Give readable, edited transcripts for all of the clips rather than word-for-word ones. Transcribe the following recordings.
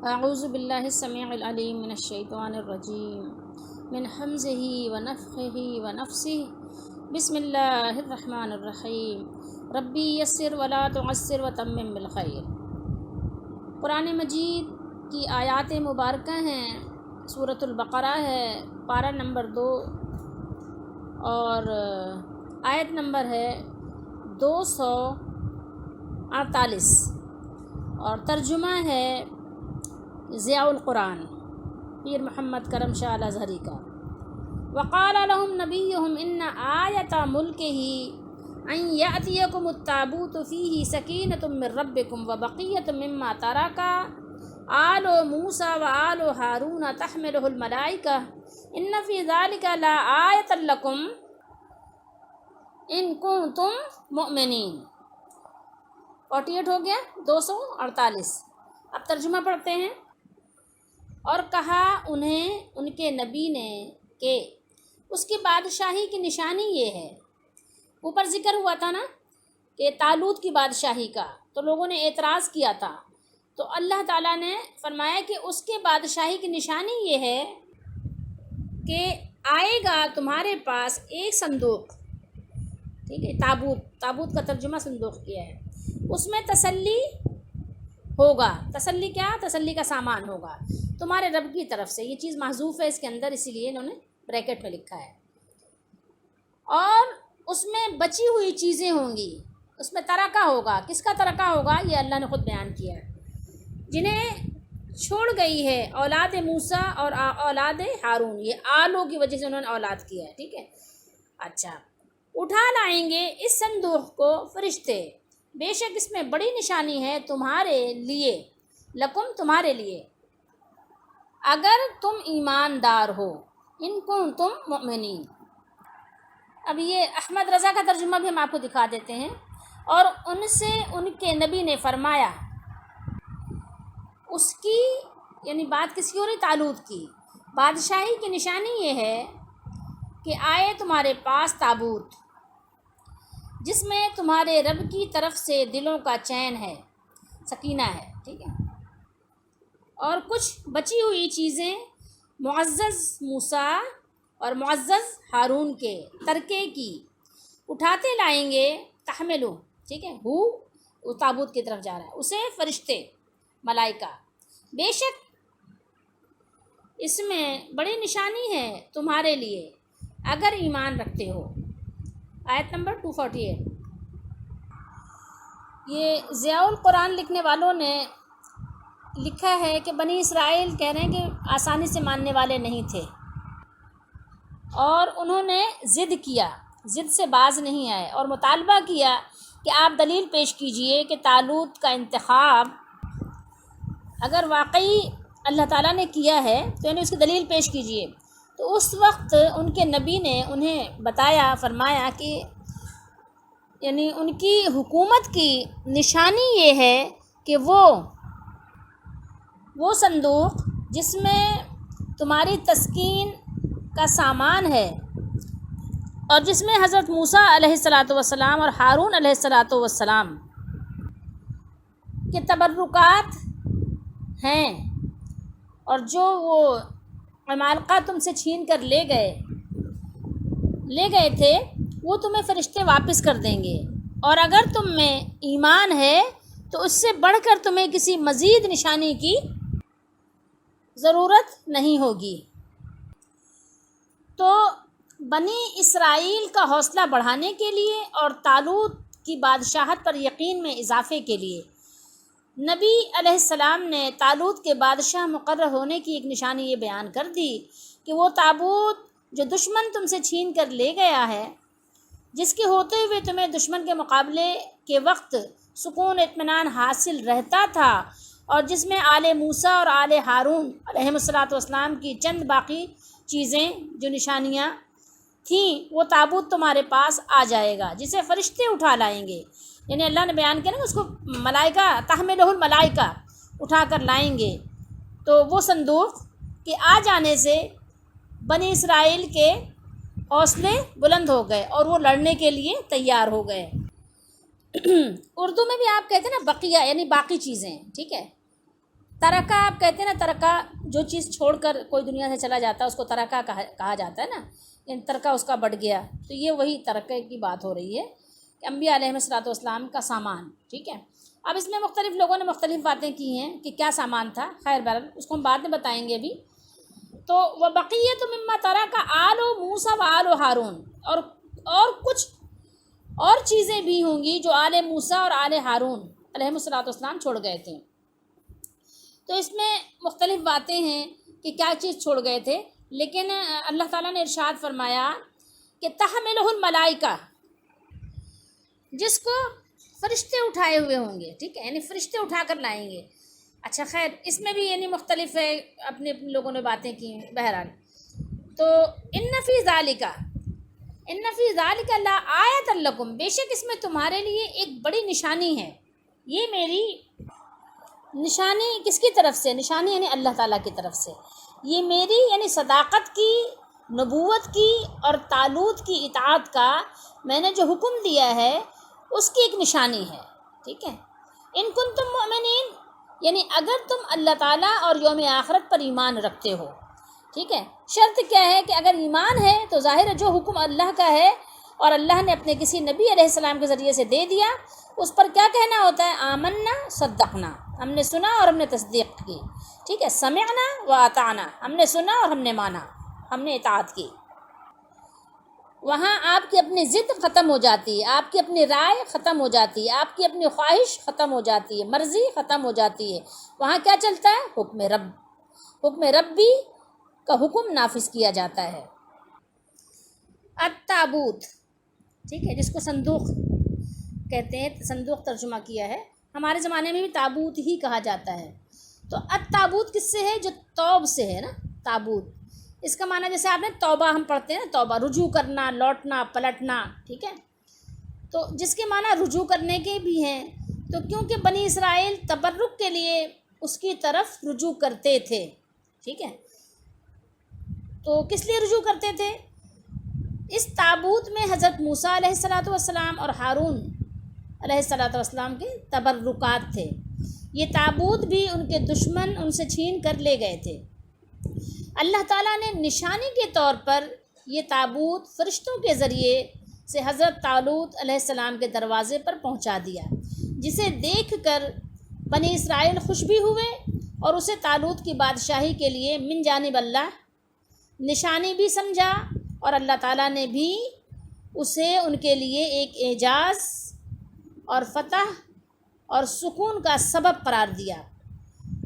اعوذ باللہ السمیع العلیم من الشیطان الرجیم من حمزہ ونفخہ ونفثہ بسم اللہ الرحمن الرحیم ربی یسر ولا تعسر وتمم بالخیر۔ قرآن مجید کی آیات مبارکہ ہیں، سورۃ البقرہ ہے، پارہ نمبر 2 اور آیت نمبر ہے 248 اور ترجمہ ہے ضیاء القرآن پیر محمد کرم شاہ الازہری کا۔ وقال لهم نبیہم ان آیۃ ملکہ ان یأتیکم التابوت فیہ سکینۃ من ربکم وبقیۃ مما ترک آل موسیٰ وآل ہارون تحملہ الملائکہ ان فی ذلک لآیۃ لکم ان کنتم مؤمنین۔ 48 ہو گیا، 248۔ اب ترجمہ پڑھتے ہیں۔ اور کہا انہیں ان کے نبی نے کہ اس کی بادشاہی کی نشانی یہ ہے۔ اوپر ذکر ہوا تھا نا کہ طالوت کی بادشاہی کا، تو لوگوں نے اعتراض کیا تھا، تو اللہ تعالیٰ نے فرمایا کہ اس کے بادشاہی کی نشانی یہ ہے کہ آئے گا تمہارے پاس ایک صندوق، ٹھیک ہے، تابوت کا ترجمہ صندوق کیا ہے، اس میں تسلی ہوگا۔ تسلی کیا؟ تسلی کا سامان ہوگا تمہارے رب کی طرف سے۔ یہ چیز محذوف ہے اس کے اندر، اسی لیے انہوں نے بریکٹ میں لکھا ہے۔ اور اس میں بچی ہوئی چیزیں ہوں گی، اس میں ترکہ ہوگا۔ کس کا ترکہ ہوگا؟ یہ اللہ نے خود بیان کیا ہے، جنہیں چھوڑ گئی ہے اولاد موسیٰ اور اولاد ہارون۔ یہ آلوں کی وجہ سے انہوں نے اولاد کیا ہے، ٹھیک ہے۔ اچھا، اٹھا لائیں گے اس صندوق کو فرشتے، بے شک اس میں بڑی نشانی ہے تمہارے لیے، لکم تمہارے لیے، اگر تم ایماندار ہو، ان کنتم مؤمنین۔ اب یہ احمد رضا کا ترجمہ بھی ہم آپ کو دکھا دیتے ہیں۔ اور ان سے ان کے نبی نے فرمایا، اس کی یعنی بات کس کی ہو رہی؟ طالوت کی بادشاہی کی نشانی یہ ہے کہ آئے تمہارے پاس تابوت جس میں تمہارے رب کی طرف سے دلوں کا چین ہے، سکینہ ہے، ٹھیک ہے، اور کچھ بچی ہوئی چیزیں معزز موسیٰ اور معزز ہارون کے ترکے کی اٹھاتے لائیں گے، تحملو، ٹھیک ہے، وہ تابوت کی طرف جا رہا ہے، اسے فرشتے، ملائکہ، بے شک اس میں بڑی نشانی ہے تمہارے لیے اگر ایمان رکھتے ہو۔ آیت نمبر 248۔ یہ ضیاء القرآن لکھنے والوں نے لکھا ہے کہ بنی اسرائیل کہہ رہے ہیں کہ آسانی سے ماننے والے نہیں تھے، اور انہوں نے ضد کیا، ضد سے باز نہیں آئے، اور مطالبہ کیا کہ آپ دلیل پیش کیجئے کہ طالوت کا انتخاب اگر واقعی اللہ تعالیٰ نے کیا ہے تو یعنی اس کی دلیل پیش کیجئے۔ تو اس وقت ان کے نبی نے انہیں بتایا، فرمایا کہ یعنی ان کی حکومت کی نشانی یہ ہے کہ وہ صندوق جس میں تمہاری تسکین کا سامان ہے، اور جس میں حضرت موسیٰ علیہ السلام اور ہارون علیہ السلام کے تبرکات ہیں، اور جو وہ عمالقہ تم سے چھین کر لے گئے تھے، وہ تمہیں فرشتے واپس کر دیں گے، اور اگر تم میں ایمان ہے تو اس سے بڑھ کر تمہیں کسی مزید نشانی کی ضرورت نہیں ہوگی۔ تو بنی اسرائیل کا حوصلہ بڑھانے کے لیے اور طالوت کی بادشاہت پر یقین میں اضافے کے لیے نبی علیہ السلام نے طالوت کے بادشاہ مقرر ہونے کی ایک نشانی یہ بیان کر دی کہ وہ تابوت جو دشمن تم سے چھین کر لے گیا ہے، جس کے ہوتے ہوئے تمہیں دشمن کے مقابلے کے وقت سکون اطمینان حاصل رہتا تھا، اور جس میں آل موسیٰ اور آل ہارون علیہ السلام کی چند باقی چیزیں جو نشانیاں تھیں، وہ تابوت تمہارے پاس آ جائے گا جسے فرشتے اٹھا لائیں گے۔ یعنی اللہ نے بیان کیا نا، اس کو ملائکہ، تحملہ الملائکہ، اٹھا کر لائیں گے۔ تو وہ صندوق کے آ جانے سے بنی اسرائیل کے حوصلے بلند ہو گئے اور وہ لڑنے کے لیے تیار ہو گئے۔ اردو میں بھی آپ کہتے ہیں نا بقیہ، یعنی باقی چیزیں، ٹھیک ہے، ترکہ آپ کہتے ہیں نا، ترکہ جو چیز چھوڑ کر کوئی دنیا سے چلا جاتا ہے اس کو ترکہ کہا جاتا ہے نا، یعنی ترکہ اس کا بڑھ گیا، تو یہ وہی ترکہ کی بات ہو رہی ہے کہ انبیاء علیہ الصلوۃ والسلام کا سامان. ٹھیک ہے، اب اس میں مختلف لوگوں نے مختلف باتیں کی ہیں کہ کیا سامان تھا. خیر بہرحال اس کو ہم بعد میں بتائیں گے ابھی. تو وبقیۃ مما ترک آل موسیٰ و آل ہارون، اور کچھ اور چیزیں بھی ہوں گی جو آل موسیٰ اور آل ہارون علیہ الصلوۃ والسلام چھوڑ گئے تھے. تو اس میں مختلف باتیں ہیں کہ کیا چیز چھوڑ گئے تھے، لیکن اللہ تعالیٰ نے ارشاد فرمایا کہ تحملہ الملائکہ، جس کو فرشتے اٹھائے ہوئے ہوں گے. ٹھیک ہے، یعنی فرشتے اٹھا کر لائیں گے. اچھا خیر، اس میں بھی یعنی مختلف ہے، اپنے لوگوں نے باتیں کی ہیں. بہرحال تو ان فی ذالک لآیۃ لکم، بے شک اس میں تمہارے لیے ایک بڑی نشانی ہے. یہ میری نشانی کس کی طرف سے؟ نشانی یعنی اللہ تعالیٰ کی طرف سے. یہ میری یعنی صداقت کی، نبوت کی اور طالوت کی اطاعت کا میں نے جو حکم دیا ہے اس کی ایک نشانی ہے. ٹھیک ہے، ان کنتم مؤمنین، یعنی اگر تم اللہ تعالیٰ اور یوم آخرت پر ایمان رکھتے ہو. ٹھیک ہے، شرط کیا ہے کہ اگر ایمان ہے تو ظاہر ہے جو حکم اللہ کا ہے اور اللہ نے اپنے کسی نبی علیہ السلام کے ذریعے سے دے دیا، اس پر کیا کہنا ہوتا ہے؟ آمنا صدقنا، ہم نے سنا اور ہم نے تصدیق کی. ٹھیک ہے، سمعنا و اطعنا، ہم نے سنا اور ہم نے مانا، ہم نے اطاعت کی. وہاں آپ کی اپنی ضد ختم ہو جاتی ہے، آپ کی اپنی رائے ختم ہو جاتی ہے، آپ کی اپنی خواہش ختم ہو جاتی ہے، مرضی ختم ہو جاتی ہے. وہاں کیا چلتا ہے؟ حکم ربی کا حکم نافذ کیا جاتا ہے. التابوت، ٹھیک ہے، جس کو صندوق کہتے ہیں، صندوق ترجمہ کیا ہے. ہمارے زمانے میں بھی تابوت ہی کہا جاتا ہے. تو التابوت کس سے ہے؟ جو توب سے ہے نا، تابوت. اس کا معنی جیسے آپ نے توبہ ہم پڑھتے ہیں نا، توبہ رجوع کرنا، لوٹنا، پلٹنا. ٹھیک ہے، تو جس کے معنی رجوع کرنے کے بھی ہیں. تو کیونکہ بنی اسرائیل تبرک کے لیے اس کی طرف رجوع کرتے تھے. ٹھیک ہے، تو کس لیے رجوع کرتے تھے؟ اس تابوت میں حضرت موسیٰ علیہ الصلوۃ والسلام اور ہارون علیہ الصلوۃ والسلام کے تبرکات تھے. یہ تابوت بھی ان کے دشمن ان سے چھین کر لے گئے تھے. اللہ تعالیٰ نے نشانی کے طور پر یہ تابوت فرشتوں کے ذریعے سے حضرت طالوت علیہ السلام کے دروازے پر پہنچا دیا، جسے دیکھ کر بنی اسرائیل خوش بھی ہوئے اور اسے طالوت کی بادشاہی کے لیے من جانب اللہ نشانی بھی سمجھا، اور اللہ تعالیٰ نے بھی اسے ان کے لیے ایک اعجاز اور فتح اور سکون کا سبب قرار دیا.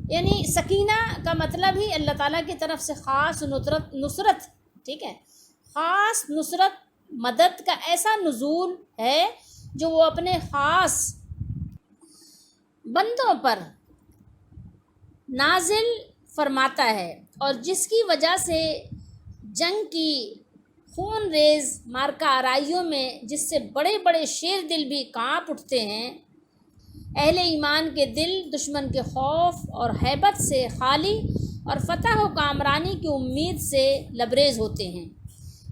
یعنی سکینہ کا مطلب ہی اللہ تعالیٰ کی طرف سے خاص نصرت. ٹھیک ہے، خاص نصرت، مدد کا ایسا نزول ہے جو وہ اپنے خاص بندوں پر نازل فرماتا ہے، اور جس کی وجہ سے جنگ کی خون ریز مارکہ آرائیوں میں جس سے بڑے بڑے شیر دل بھی کانپ اٹھتے ہیں، اہل ایمان کے دل دشمن کے خوف اور ہیبت سے خالی اور فتح و کامرانی کی امید سے لبریز ہوتے ہیں.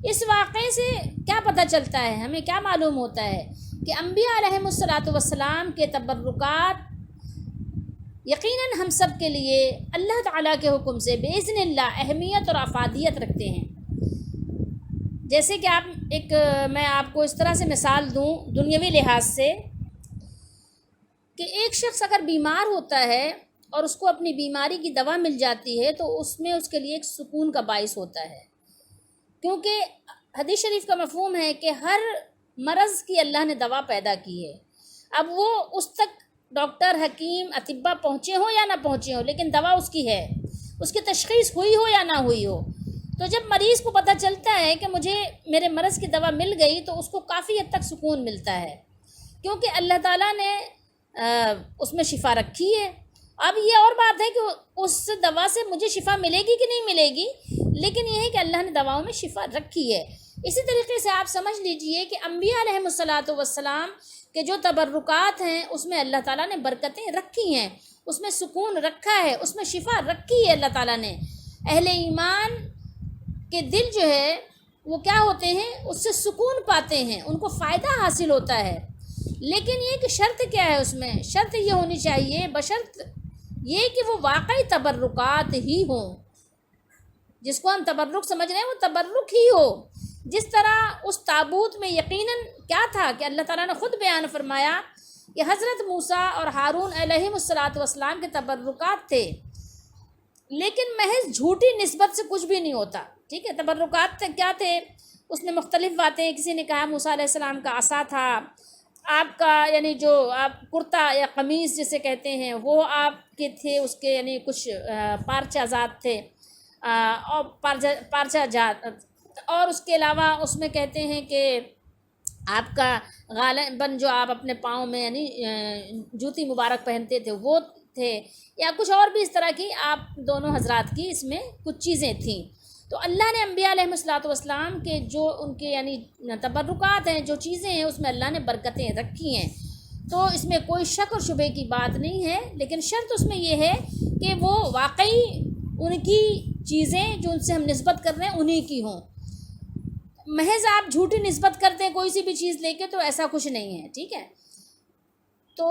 اس واقعے سے کیا پتہ چلتا ہے، ہمیں کیا معلوم ہوتا ہے کہ انبیاء علیہم الصلوۃ والسلام کے تبرکات یقیناً ہم سب کے لیے اللہ تعالیٰ کے حکم سے بإذن اللہ اہمیت اور افادیت رکھتے ہیں. جیسے کہ میں آپ کو اس طرح سے مثال دوں دنیاوی لحاظ سے، کہ ایک شخص اگر بیمار ہوتا ہے اور اس کو اپنی بیماری کی دوا مل جاتی ہے تو اس میں اس کے لیے ایک سکون کا باعث ہوتا ہے، کیونکہ حدیث شریف کا مفہوم ہے کہ ہر مرض کی اللہ نے دوا پیدا کی ہے. اب وہ اس تک ڈاکٹر، حکیم، اطباء پہنچے ہوں یا نہ پہنچے ہوں، لیکن دوا اس کی ہے، اس کی تشخیص ہوئی ہو یا نہ ہوئی ہو. تو جب مریض کو پتہ چلتا ہے کہ مجھے میرے مرض کی دوا مل گئی تو اس کو کافی حد تک سکون ملتا ہے، کیونکہ اللہ تعالیٰ نے اس میں شفا رکھی ہے. اب یہ اور بات ہے کہ اس دوا سے مجھے شفا ملے گی کہ نہیں ملے گی، لیکن یہ ہے کہ اللہ نے دواؤں میں شفا رکھی ہے. اسی طریقے سے آپ سمجھ لیجئے کہ انبیاء علیہم الصلوۃ والسلام کے جو تبرکات ہیں اس میں اللہ تعالیٰ نے برکتیں رکھی ہیں، اس میں سکون رکھا ہے، اس میں شفا رکھی ہے اللہ تعالیٰ نے. اہل ایمان کے دل جو ہے وہ کیا ہوتے ہیں، اس سے سکون پاتے ہیں، ان کو فائدہ حاصل ہوتا ہے. لیکن یہ کہ شرط کیا ہے، اس میں شرط یہ ہونی چاہیے، بشرط یہ کہ وہ واقعی تبرکات ہی ہوں، جس کو ہم تبرک سمجھ رہے ہیں وہ تبرک ہی ہو. جس طرح اس تابوت میں یقیناً کیا تھا کہ اللہ تعالیٰ نے خود بیان فرمایا کہ حضرت موسیٰ اور ہارون علیہم الصلاۃ والسلام کے تبرکات تھے، لیکن محض جھوٹی نسبت سے کچھ بھی نہیں ہوتا. ٹھیک ہے، تبرکات کیا تھے؟ اس میں مختلف باتیں. کسی نے کہا موسیٰ علیہ السلام کا عصا تھا، آپ کا یعنی جو آپ کرتا یا قمیص جسے کہتے ہیں وہ آپ کے تھے، اس کے یعنی کچھ پارچہ ذات تھے اور پارچہ جات، اور اس کے علاوہ اس میں کہتے ہیں کہ آپ کا غالباً جو آپ اپنے پاؤں میں یعنی جوتی مبارک پہنتے تھے وہ تھے، یا کچھ اور بھی اس طرح کی آپ دونوں حضرات کی اس میں کچھ چیزیں تھیں. تو اللہ نے انبیاء علیہ الصلوۃ والسلام کے جو ان کے یعنی تبرکات ہیں، جو چیزیں ہیں، اس میں اللہ نے برکتیں رکھی ہیں. تو اس میں کوئی شک اور شبہ کی بات نہیں ہے، لیکن شرط اس میں یہ ہے کہ وہ واقعی ان کی چیزیں جو ان سے ہم نسبت کر رہے ہیں انہی کی ہوں. محض آپ جھوٹی نسبت کرتے ہیں کوئی سی بھی چیز لے کے تو ایسا کچھ نہیں ہے. ٹھیک ہے، تو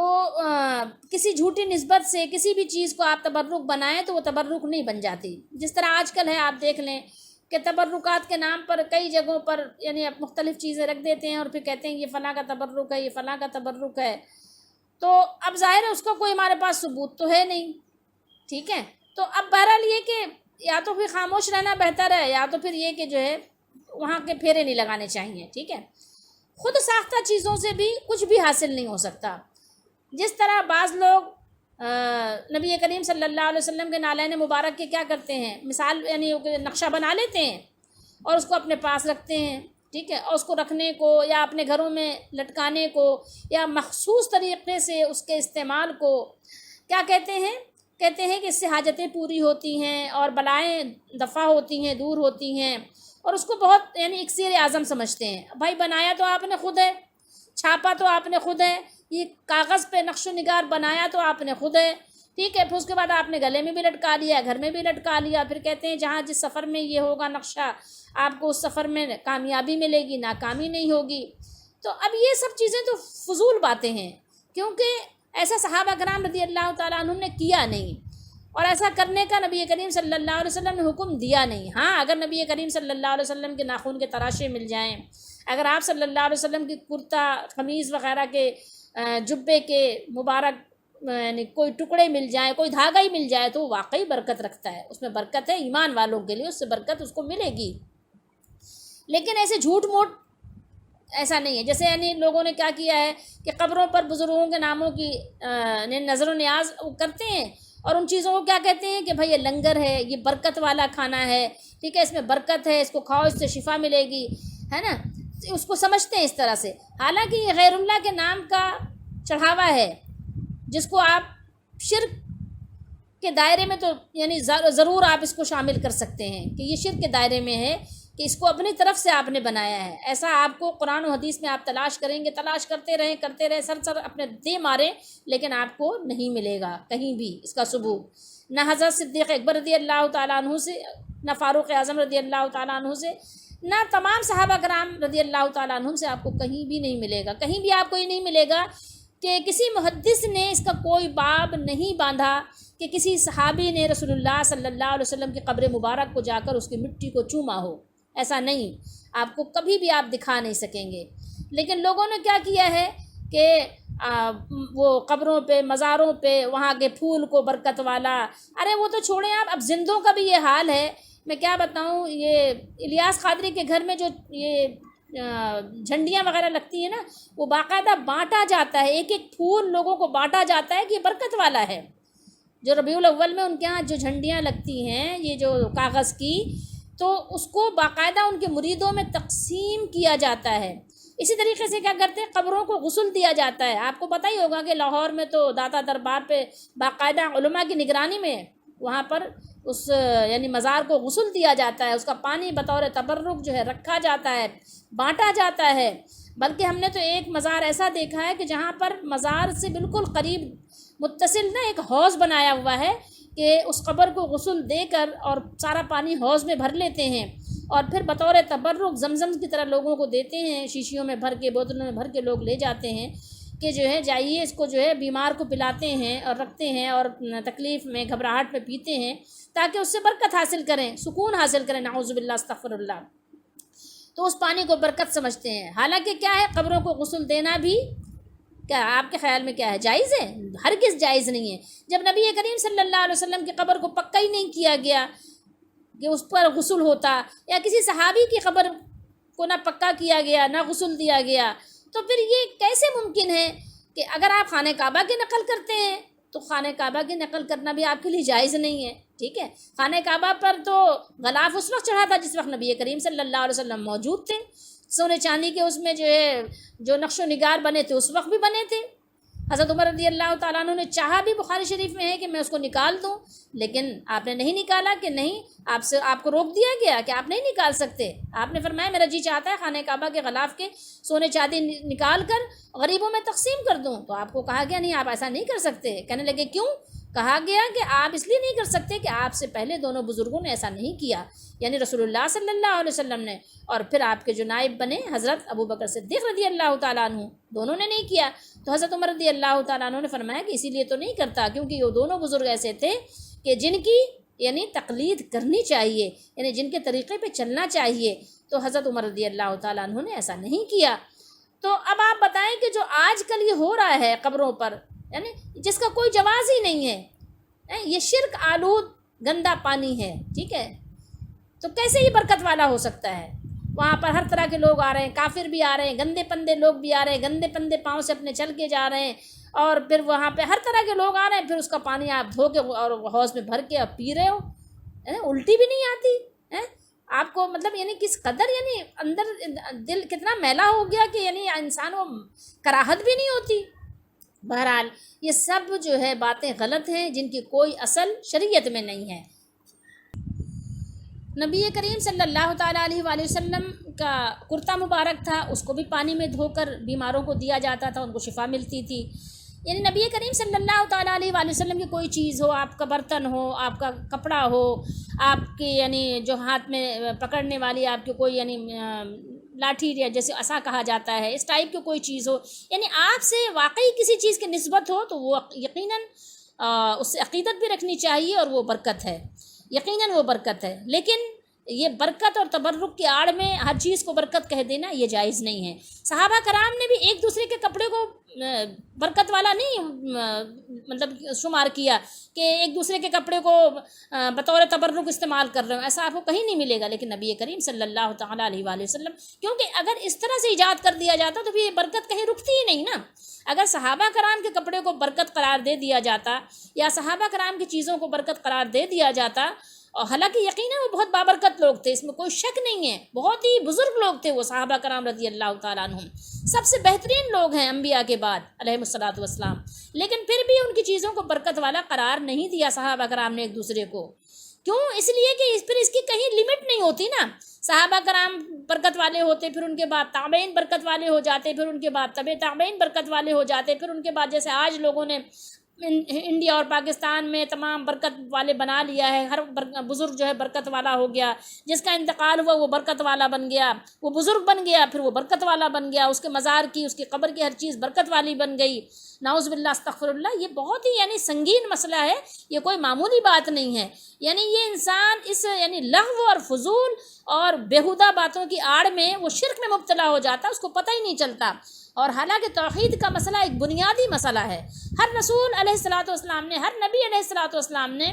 کسی جھوٹی نسبت سے کسی بھی چیز کو آپ تبرک بنائیں تو وہ تبرک نہیں بن جاتی. جس طرح آج کل ہے، آپ دیکھ لیں کہ تبرکات کے نام پر کئی جگہوں پر یعنی مختلف چیزیں رکھ دیتے ہیں اور پھر کہتے ہیں یہ فلاں کا تبرک ہے، یہ فلاں کا تبرک ہے. تو اب ظاہر ہے اس کا کوئی ہمارے پاس ثبوت تو ہے نہیں. ٹھیک ہے، تو اب بہرحال یہ کہ یا تو پھر خاموش رہنا بہتر ہے، یا تو پھر یہ کہ جو ہے وہاں کے پھیرے نہیں لگانے چاہیے. ٹھیک ہے، خود ساختہ چیزوں سے بھی کچھ بھی حاصل نہیں ہو سکتا. جس طرح بعض لوگ نبی کریم صلی اللہ علیہ وسلم کے نالین مبارک کے کیا کرتے ہیں، مثال یعنی نقشہ بنا لیتے ہیں اور اس کو اپنے پاس رکھتے ہیں. ٹھیک ہے، اور اس کو رکھنے کو یا اپنے گھروں میں لٹکانے کو یا مخصوص طریقے سے اس کے استعمال کو کیا کہتے ہیں کہ اس سے حاجتیں پوری ہوتی ہیں اور بلائیں دفع ہوتی ہیں، دور ہوتی ہیں، اور اس کو بہت یعنی اکسیر اعظم سمجھتے ہیں. بھائی بنایا تو آپ نے خود ہے، چھاپا تو آپ نے خود ہے، یہ کاغذ پہ نقش و نگار بنایا تو آپ نے خود ہے. ٹھیک ہے، پھر اس کے بعد آپ نے گلے میں بھی لٹکا لیا، گھر میں بھی لٹکا لیا. پھر کہتے ہیں جہاں جس سفر میں یہ ہوگا نقشہ آپ کو اس سفر میں کامیابی ملے گی، ناکامی نہیں ہوگی. تو اب یہ سب چیزیں تو فضول باتیں ہیں، کیونکہ ایسا صحابہ کرام رضی اللہ تعالیٰ عنہ نے کیا نہیں، اور ایسا کرنے کا نبی کریم صلی اللہ علیہ وسلم نے حکم دیا نہیں. ہاں، اگر نبی کریم صلی اللہ علیہ وسلم کے ناخن کے تراشے مل جائیں، اگر آپ صلی اللہ علیہ وسلم کی کرتا قمیض وغیرہ کے جبے کے مبارک یعنی کوئی ٹکڑے مل جائیں، کوئی دھاگا ہی مل جائے تو واقعی برکت رکھتا ہے، اس میں برکت ہے ایمان والوں کے لیے، اس سے برکت اس کو ملے گی. لیکن ایسے جھوٹ موٹ ایسا نہیں ہے. جیسے یعنی لوگوں نے کیا کیا ہے کہ قبروں پر بزرگوں کے ناموں کی نظر و نیاز کرتے ہیں اور ان چیزوں کو کیا کہتے ہیں کہ بھائی یہ لنگر ہے، یہ برکت والا کھانا ہے. ٹھیک ہے، اس میں برکت ہے، اس کو کھاؤ اس سے شفا ملے گی، ہے نا، اس کو سمجھتے ہیں اس طرح سے. حالانکہ یہ غیر اللہ کے نام کا چڑھاوا ہے، جس کو آپ شرک کے دائرے میں تو یعنی ضرور آپ اس کو شامل کر سکتے ہیں کہ یہ شرک کے دائرے میں ہے، کہ اس کو اپنی طرف سے آپ نے بنایا ہے. ایسا آپ کو قرآن و حدیث میں آپ تلاش کریں گے، تلاش کرتے رہیں سر اپنے دے ماریں، لیکن آپ کو نہیں ملے گا کہیں بھی اس کا ثبوت. نہ حضرت صدیق اکبر رضی اللہ تعالیٰ عنہ سے، نہ فاروق اعظم رضی اللہ تعالیٰ عنہ سے، نہ تمام صحابہ کرام رضی اللہ تعالیٰ عنہ سے آپ کو کہیں بھی نہیں ملے گا. کہیں بھی آپ کو یہ نہیں ملے گا کہ کسی محدث نے اس کا کوئی باب نہیں باندھا کہ کسی صحابی نے رسول اللہ صلی اللہ علیہ وسلم کی قبر مبارک کو جا کر اس کی مٹی کو چوما ہو. ایسا نہیں، آپ کو کبھی بھی آپ دکھا نہیں سکیں گے. لیکن لوگوں نے کیا کیا ہے کہ وہ قبروں پہ، مزاروں پہ وہاں کے پھول کو برکت والا، ارے وہ تو چھوڑیں آپ، اب زندوں کا بھی یہ حال ہے. میں کیا بتاؤں، یہ الیاس قادری کے گھر میں جو یہ جھنڈیاں وغیرہ لگتی ہیں نا، وہ باقاعدہ بانٹا جاتا ہے، ایک ایک پھول لوگوں کو بانٹا جاتا ہے کہ یہ برکت والا ہے. جو ربیع الاول میں ان کے ہاں جو جھنڈیاں لگتی ہیں یہ جو کاغذ کی، تو اس کو باقاعدہ ان کے مریدوں میں تقسیم کیا جاتا ہے. اسی طریقے سے کیا کرتے ہیں، قبروں کو غسل دیا جاتا ہے. آپ کو پتہ ہی ہوگا کہ لاہور میں تو داتا دربار پہ باقاعدہ علماء کی نگرانی میں وہاں پر اس یعنی مزار کو غسل دیا جاتا ہے، اس کا پانی بطور تبرک جو ہے رکھا جاتا ہے، بانٹا جاتا ہے. بلکہ ہم نے تو ایک مزار ایسا دیکھا ہے کہ جہاں پر مزار سے بالکل قریب متصل نا ایک حوض بنایا ہوا ہے کہ اس قبر کو غسل دے کر اور سارا پانی حوض میں بھر لیتے ہیں اور پھر بطور تبرک زمزم کی طرح لوگوں کو دیتے ہیں، شیشیوں میں بھر کے، بوتلوں میں بھر کے لوگ لے جاتے ہیں. کہ جو ہے جائیے اس کو جو ہے بیمار کو پلاتے ہیں اور رکھتے ہیں اور تکلیف میں گھبراہٹ میں پیتے ہیں تاکہ اس سے برکت حاصل کریں، سکون حاصل کریں، نعوذ باللہ استغفر اللہ، تو اس پانی کو برکت سمجھتے ہیں۔ حالانکہ کیا ہے، قبروں کو غسل دینا بھی کیا آپ کے خیال میں کیا ہے، جائز ہے؟ ہرگز جائز نہیں ہے۔ جب نبی کریم صلی اللہ علیہ وسلم کی قبر کو پکا ہی نہیں کیا گیا کہ اس پر غسل ہوتا، یا کسی صحابی کی قبر کو نہ پکا کیا گیا نہ غسل دیا گیا، تو پھر یہ کیسے ممکن ہے کہ اگر آپ خانہ کعبہ کی نقل کرتے ہیں تو خانہ کعبہ کی نقل کرنا بھی آپ کے لیے جائز نہیں ہے، ٹھیک ہے؟ خانہ کعبہ پر تو غلاف اس وقت چڑھا تھا جس وقت نبی کریم صلی اللہ علیہ وسلم موجود تھے، سونے چاندی کے اس میں جو ہے جو نقش و نگار بنے تھے اس وقت بھی بنے تھے۔ حضرت عمر رضی اللہ تعالیٰ عنہ نے چاہا بھی، بخاری شریف میں ہے کہ میں اس کو نکال دوں، لیکن آپ نے نہیں نکالا، کہ نہیں، آپ کو روک دیا گیا کہ آپ نہیں نکال سکتے۔ آپ نے فرمایا میرا جی چاہتا ہے خانہ کعبہ کے غلاف کے سونے چاندی نکال کر غریبوں میں تقسیم کر دوں، تو آپ کو کہا گیا نہیں، آپ ایسا نہیں کر سکتے۔ کہنے لگے کیوں؟ کہا گیا کہ آپ اس لیے نہیں کر سکتے کہ آپ سے پہلے دونوں بزرگوں نے ایسا نہیں کیا، یعنی رسول اللہ صلی اللہ علیہ وسلم نے، اور پھر آپ کے جو نائب بنے حضرت ابو بکر صدیق رضی اللہ تعالیٰ عنہ، دونوں نے نہیں کیا۔ تو حضرت عمر رضی اللہ تعالیٰ عنہ نے فرمایا کہ اسی لیے تو نہیں کرتا کیونکہ وہ دونوں بزرگ ایسے تھے کہ جن کی یعنی تقلید کرنی چاہیے، یعنی جن کے طریقے پہ چلنا چاہیے، تو حضرت عمر رضی اللہ تعالیٰ عنہ نے ایسا نہیں کیا۔ تو اب آپ بتائیں کہ جو آج کل یہ ہو رہا ہے قبروں پر، یعنی جس کا کوئی جواز ہی نہیں ہے، یہ شرک آلود گندا پانی ہے، ٹھیک ہے، تو کیسے یہ برکت والا ہو سکتا ہے؟ وہاں پر ہر طرح کے لوگ آ رہے ہیں، کافر بھی آ رہے ہیں، گندے پندے لوگ بھی آ رہے ہیں، گندے پندے پاؤں سے اپنے چل کے جا رہے ہیں، اور پھر وہاں پہ ہر طرح کے لوگ آ رہے ہیں، پھر اس کا پانی آپ دھو کے اور حوض میں بھر کے آپ پی رہے ہو، الٹی بھی نہیں آتی ہے آپ کو، مطلب یعنی کس قدر یعنی اندر دل کتنا میلا ہو گیا کہ یعنی انسان کو کراہت بھی نہیں ہوتی۔ بہرحال یہ سب جو ہے باتیں غلط ہیں جن کی کوئی اصل شریعت میں نہیں ہے۔ نبی کریم صلی اللہ تعالیٰ علیہ وآلہ وسلم کا کرتا مبارک تھا، اس کو بھی پانی میں دھو کر بیماروں کو دیا جاتا تھا، ان کو شفا ملتی تھی۔ یعنی نبی کریم صلی اللہ تعالیٰ علیہ وآلہ وسلم کی کوئی چیز ہو، آپ کا برتن ہو، آپ کا کپڑا ہو، آپ کی یعنی جو ہاتھ میں پکڑنے والی آپ کی کوئی یعنی لاٹھی یا جیسے عصا کہا جاتا ہے، اس ٹائپ کی کوئی چیز ہو، یعنی آپ سے واقعی کسی چیز کی نسبت ہو تو وہ یقیناً اس سے عقیدت بھی رکھنی چاہیے، اور وہ برکت ہے، یقیناً وہ برکت ہے۔ لیکن یہ برکت اور تبرک کی آڑ میں ہر چیز کو برکت کہہ دینا یہ جائز نہیں ہے۔ صحابہ کرام نے بھی ایک دوسرے کے کپڑے کو برکت والا نہیں مطلب شمار کیا کہ ایک دوسرے کے کپڑے کو بطور تبرک استعمال کر رہے ہوں، ایسا آپ کو کہیں نہیں ملے گا۔ لیکن نبی کریم صلی اللہ تعالیٰ علیہ وآلہ وسلم، کیونکہ اگر اس طرح سے ایجاد کر دیا جاتا تو پھر یہ برکت کہیں رکتی ہی نہیں نا۔ اگر صحابہ کرام کے کپڑے کو برکت قرار دے دیا جاتا یا صحابہ کرام کی چیزوں کو برکت قرار دے دیا جاتا، اور حالانکہ یقیناً وہ بہت بابرکت لوگ تھے، اس میں کوئی شک نہیں ہے، بہت ہی بزرگ لوگ تھے وہ صحابہ کرام رضی اللہ تعالیٰ عنہم، سب سے بہترین لوگ ہیں انبیاء کے بعد علیہم الصلاۃ والسلام، لیکن پھر بھی ان کی چیزوں کو برکت والا قرار نہیں دیا صحابہ کرام نے ایک دوسرے کو۔ کیوں؟ اس لیے کہ پھر اس کی کہیں لمٹ نہیں ہوتی نا۔ صحابہ کرام برکت والے ہوتے، پھر ان کے بعد تابعین برکت والے ہو جاتے، پھر ان کے بعد تبع تابعین برکت والے ہو جاتے، پھر ان کے بعد جیسے آج لوگوں نے انڈیا اور پاکستان میں تمام برکت والے بنا لیا ہے، ہر بزرگ جو ہے برکت والا ہو گیا، جس کا انتقال ہوا وہ برکت والا بن گیا، وہ بزرگ بن گیا پھر وہ برکت والا بن گیا، اس کے مزار کی، اس کی قبر کی ہر چیز برکت والی بن گئی، نعوذ باللہ استغفر اللہ۔ یہ بہت ہی یعنی سنگین مسئلہ ہے، یہ کوئی معمولی بات نہیں ہے۔ یعنی یہ انسان اس یعنی لغو اور فضول اور بیہودہ باتوں کی آڑ میں وہ شرک میں مبتلا ہو جاتا ہے، اس کو پتہ ہی نہیں چلتا۔ اور حالانکہ توحید کا مسئلہ ایک بنیادی مسئلہ ہے، ہر رسول علیہ الصلوۃ والسلام نے، ہر نبی علیہ الصلوۃ والسلام نے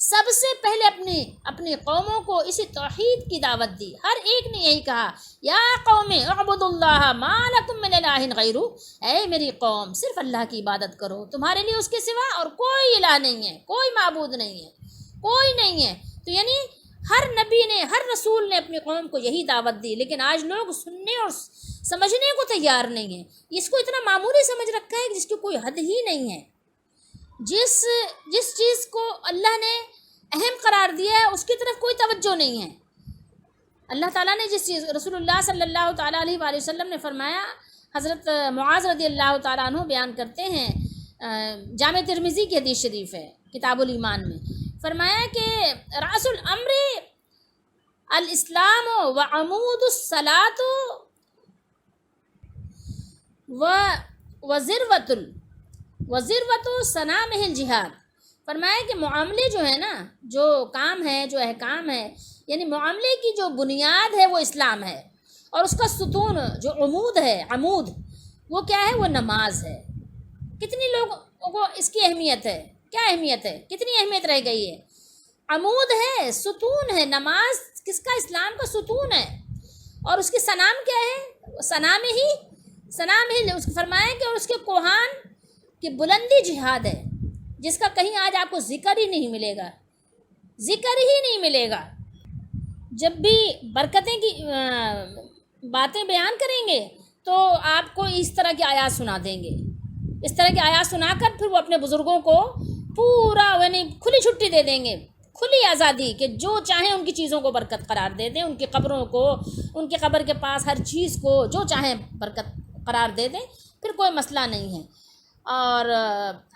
سب سے پہلے اپنی قوموں کو اسی توحید کی دعوت دی۔ ہر ایک نے یہی کہا، یا قوم اعبدوا اللہ ما لکم من الہ غیرہ، اے میری قوم صرف اللہ کی عبادت کرو، تمہارے لیے اس کے سوا اور کوئی الہ نہیں ہے، کوئی معبود نہیں ہے، کوئی نہیں ہے۔ تو یعنی ہر نبی نے، ہر رسول نے اپنی قوم کو یہی دعوت دی، لیکن آج لوگ سننے اور سمجھنے کو تیار نہیں ہیں، اس کو اتنا معمولی سمجھ رکھا ہے جس کی کوئی حد ہی نہیں ہے۔ جس چیز کو اللہ نے اہم قرار دیا ہے اس کی طرف کوئی توجہ نہیں ہے۔ اللہ تعالیٰ نے جس چیز، رسول اللہ صلی اللہ تعالیٰ علیہ وآلہ وسلم نے فرمایا، حضرت معاذ رضی اللہ تعالیٰ عنہ بیان کرتے ہیں، جامع ترمذی کی حدیث شریف ہے کتاب الایمان میں، فرمایا کہ رأس الامر الاسلام وعمود الصلاۃ وزروۃ صنامہ الجہاد، فرمایا کہ معاملے جو ہے نا، جو کام ہے، جو احکام ہے، یعنی معاملے کی جو بنیاد ہے وہ اسلام ہے، اور اس کا ستون جو عمود ہے، عمود وہ کیا ہے؟ وہ نماز ہے۔ کتنی لوگوں کو اس کی اہمیت ہے؟ کیا اہمیت ہے؟ کتنی اہمیت رہ گئی ہے؟ عمود ہے، ستون ہے، نماز کس کا؟ اسلام کا ستون ہے۔ اور اس کی سنام کیا ہے؟ سنام ہی اس کو فرمایا کہ اور اس کے کوہان کی بلندی جہاد ہے، جس کا کہیں آج آپ کو ذکر ہی نہیں ملے گا، ذکر ہی نہیں ملے گا۔ جب بھی برکتیں کی باتیں بیان کریں گے تو آپ کو اس طرح کی آیات سنا دیں گے، اس طرح کی آیات سنا کر پھر وہ اپنے بزرگوں کو پورا یعنی کھلی چھٹی دے دیں گے، کھلی آزادی، کہ جو چاہیں ان کی چیزوں کو برکت قرار دے دیں، ان کی قبروں کو، ان کی قبر کے پاس ہر چیز کو جو چاہیں برکت قرار دے دیں، پھر کوئی مسئلہ نہیں ہے۔ اور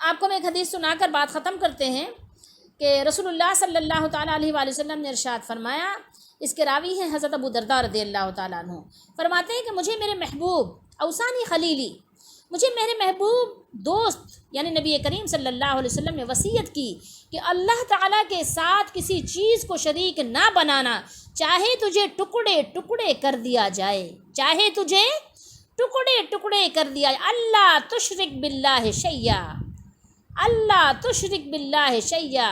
آپ کو میں ایک حدیث سنا کر بات ختم کرتے ہیں کہ رسول اللہ صلی اللہ تعالیٰ علیہ وآلہ وسلم نے ارشاد فرمایا، اس کے راوی ہیں حضرت ابو درداء رضی اللہ تعالیٰ عنہ، فرماتے ہیں کہ مجھے میرے محبوب اوصانی خلیلی، مجھے میرے محبوب دوست یعنی نبی کریم صلی اللہ علیہ وسلم نے وصیت کی کہ اللہ تعالیٰ کے ساتھ کسی چیز کو شریک نہ بنانا، چاہے تجھے ٹکڑے ٹکڑے کر دیا جائے، چاہے تجھے ٹکڑے ٹکڑے کر دیا جائے، اللہ تشرک باللہ شیئا، اللہ تشرک باللہ شیئا۔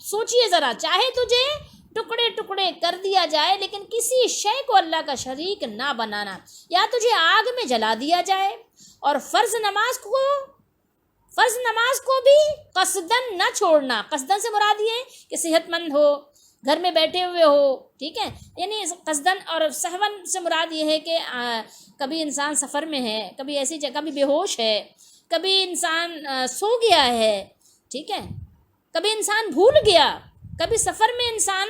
سوچئے ذرا، چاہے تجھے ٹکڑے ٹکڑے کر دیا جائے لیکن کسی شے کو اللہ کا شریک نہ بنانا، یا تجھے آگ میں جلا دیا جائے، اور فرض نماز کو بھی قصدن نہ چھوڑنا۔ قصدن سے مراد یہ ہے کہ صحت مند ہو، گھر میں بیٹھے ہوئے ہو، ٹھیک ہے، یعنی قصدن، اور سہون سے مراد یہ ہے کہ کبھی انسان سفر میں ہے، کبھی ایسی جگہ، کبھی بے ہوش ہے، کبھی انسان سو گیا ہے، ٹھیک ہے، کبھی انسان بھول گیا، کبھی سفر میں انسان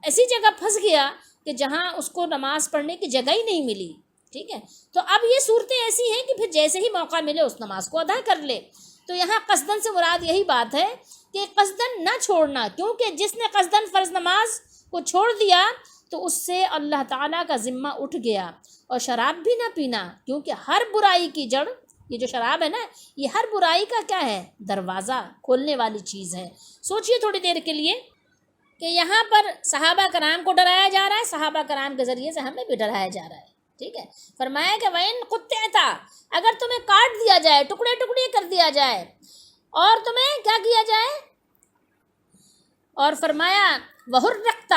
ایسی جگہ پھنس گیا کہ جہاں اس کو نماز پڑھنے کی جگہ ہی نہیں ملی، ٹھیک ہے، تو اب یہ صورتیں ایسی ہیں کہ پھر جیسے ہی موقع ملے اس نماز کو ادا کر لے۔ تو یہاں قصدن سے مراد یہی بات ہے کہ قصدن نہ چھوڑنا، کیونکہ جس نے قصدن فرض نماز کو چھوڑ دیا تو اس سے اللہ تعالیٰ کا ذمہ اٹھ گیا۔ اور شراب بھی نہ پینا، کیونکہ ہر برائی کی جڑ، یہ جو شراب ہے نا، یہ ہر برائی کا کیا ہے؟ دروازہ کھولنے والی چیز ہے۔ سوچئے تھوڑی دیر کے لیے کہ یہاں پر صحابہ کرام کو ڈرایا جا رہا ہے، صحابہ کرام کے ذریعے سے ہمیں بھی ڈرایا جا رہا ہے، ٹھیک ہے۔ فرمایا کہ وَإِن قُطِّعْتَ، اگر تمہیں کاٹ دیا جائے، ٹکڑے ٹکڑے کر دیا جائے، اور تمہیں کیا کیا جائے؟ اور فرمایا وَحُرِّقْتَ،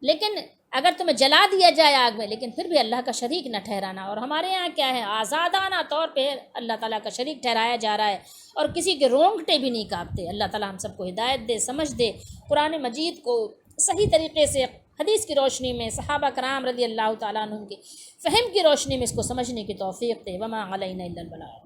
لیکن اگر تمہیں جلا دیا جائے آگ میں، لیکن پھر بھی اللہ کا شریک نہ ٹھہرانا۔ اور ہمارے یہاں کیا ہے؟ آزادانہ طور پہ اللہ تعالیٰ کا شریک ٹھہرایا جا رہا ہے، اور کسی کے رونگٹے بھی نہیں کانپتے۔ اللہ تعالیٰ ہم سب کو ہدایت دے، سمجھ دے، قرآن مجید کو صحیح طریقے سے حدیث کی روشنی میں، صحابہ کرام رضی اللہ تعالیٰ عنہ کے فہم کی روشنی میں اس کو سمجھنے کی توفیق دے۔ وما علینا الا البلاغ۔